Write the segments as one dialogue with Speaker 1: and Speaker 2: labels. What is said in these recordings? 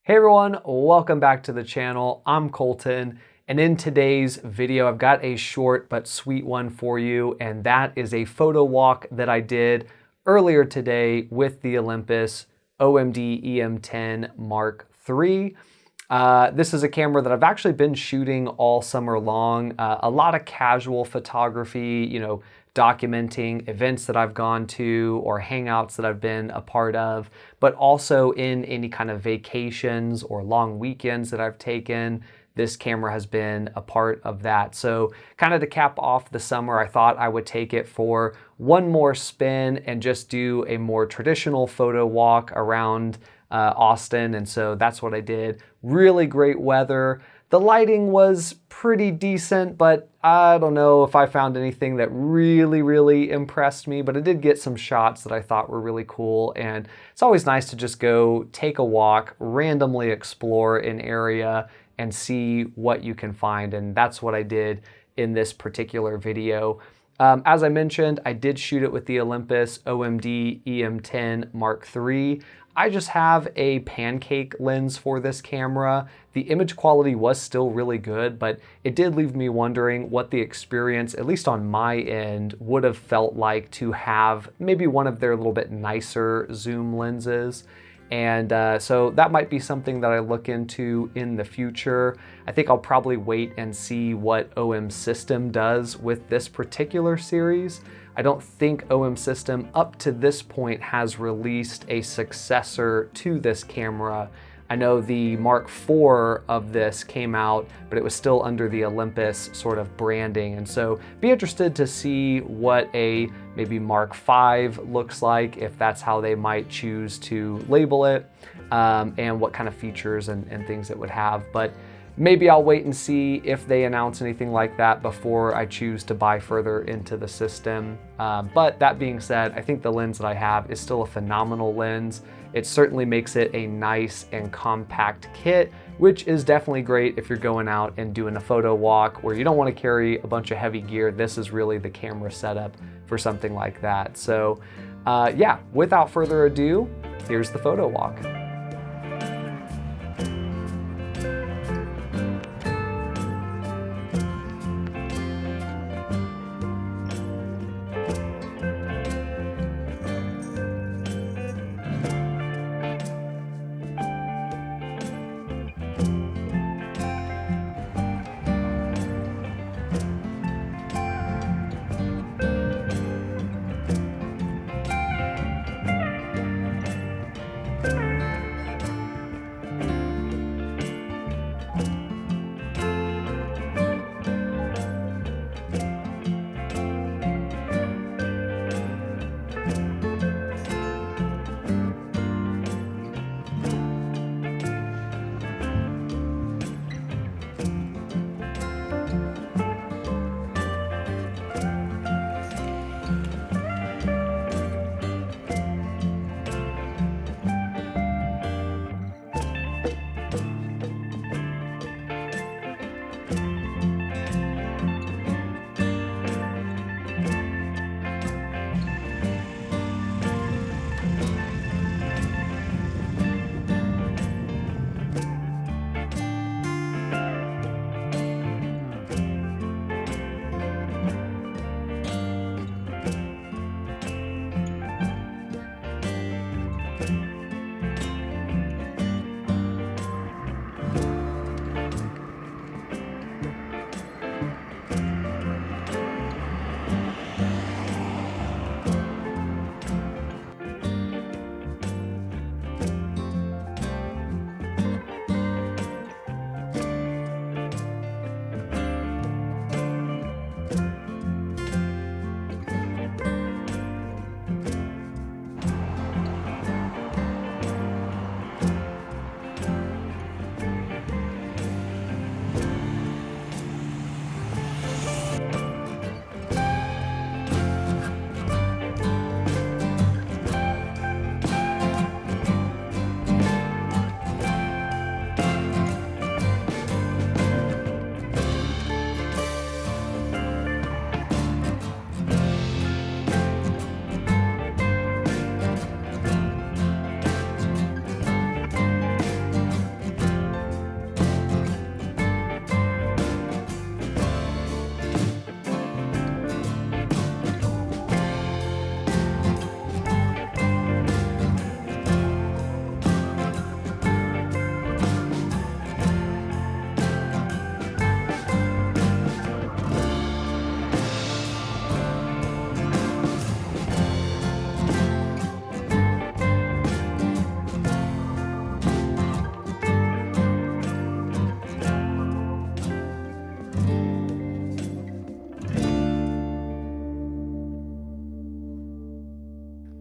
Speaker 1: Hey everyone, welcome back to the channel. I'm Colton, and in today's video, I've got a short but sweet one for you, and that is a photo walk that I did earlier today with the Olympus Omd E-m10 Mark III. This is a camera that I've actually been shooting all summer long. A lot of casual photography, documenting events that I've gone to or hangouts that I've been a part of, but also in any kind of vacations or long weekends that I've taken. This camera has been a part of that. So kind of to cap off the summer, I thought I would take it for one more spin and just do a more traditional photo walk around Austin. And so that's what I did. Really great weather. The lighting was pretty decent, but I don't know if I found anything that really impressed me, but I did get some shots that I thought were really cool. And it's always nice to just go take a walk, randomly explore an area and see what you can find. And that's what I did in this particular video. As I mentioned, I did shoot it with the Olympus Omd E-m10 Mark III. I just have a pancake lens for this camera. The image quality was still really good, but it did leave me wondering what the experience, at least on my end, would have felt like to have maybe one of their little bit nicer zoom lenses. And so that might be something that I look into in the future. I think I'll probably wait and see what OM System does with this particular series. I don't think OM System up to this point has released a successor to this camera. I know the Mark IV of this came out, but it was still under the Olympus sort of branding. And so be interested to see what a maybe Mark V looks like, if that's how they might choose to label it, and what kind of features and things it would have. But maybe I'll wait and see if they announce anything like that before I choose to buy further into the system. But that being said, I think the lens that I have is still a phenomenal lens. It certainly makes it a nice and compact kit, which is definitely great if you're going out and doing a photo walk where you don't want to carry a bunch of heavy gear. This is really the camera setup for something like that. So yeah, without further ado, here's the photo walk.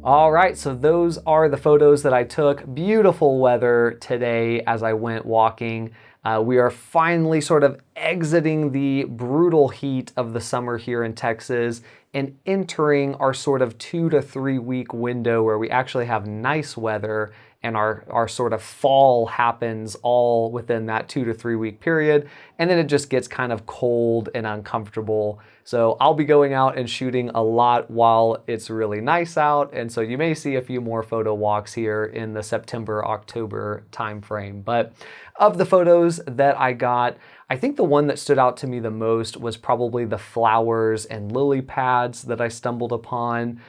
Speaker 1: All right, so those are the photos that I took. Beautiful weather today as I went walking. We are finally sort of exiting the brutal heat of the summer here in Texas and entering our sort of 2 to 3 week window where we actually have nice weather, and our sort of fall happens all within that 2 to 3 week period. And then it just gets kind of cold and uncomfortable. So I'll be going out and shooting a lot while it's really nice out. And so you may see a few more photo walks here in the September, October timeframe. But of the photos that I got, I think the one that stood out to me the most was probably the flowers and lily pads that I stumbled upon.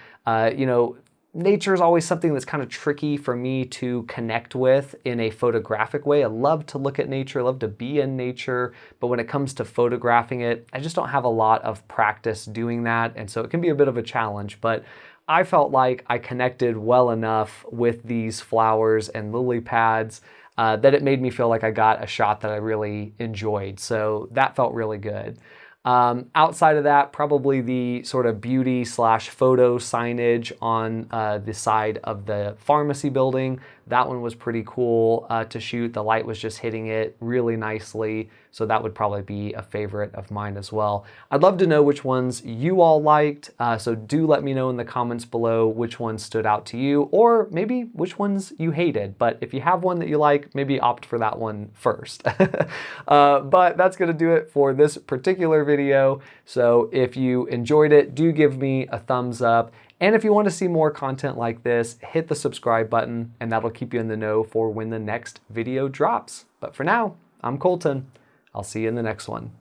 Speaker 1: Nature is always something that's kind of tricky for me to connect with in a photographic way. I love to look at nature, I love to be in nature, but when it comes to photographing it, I just don't have a lot of practice doing that, and so it can be a bit of a challenge, but I felt like I connected well enough with these flowers and lily pads that it made me feel like I got a shot that I really enjoyed, so that felt really good. Outside of that, probably the sort of beauty / photo signage on the side of the pharmacy building. That one was pretty cool to shoot. The light was just hitting it really nicely, so that would probably be a favorite of mine as well. I'd love to know which ones you all liked, so do let me know in the comments below which ones stood out to you, or maybe which ones you hated. But if you have one that you like, maybe opt for that one first. But that's gonna do it for this particular video. So if you enjoyed it, do give me a thumbs up. And if you want to see more content like this, hit the subscribe button and that'll keep you in the know for when the next video drops. But for now, I'm Colton. I'll see you in the next one.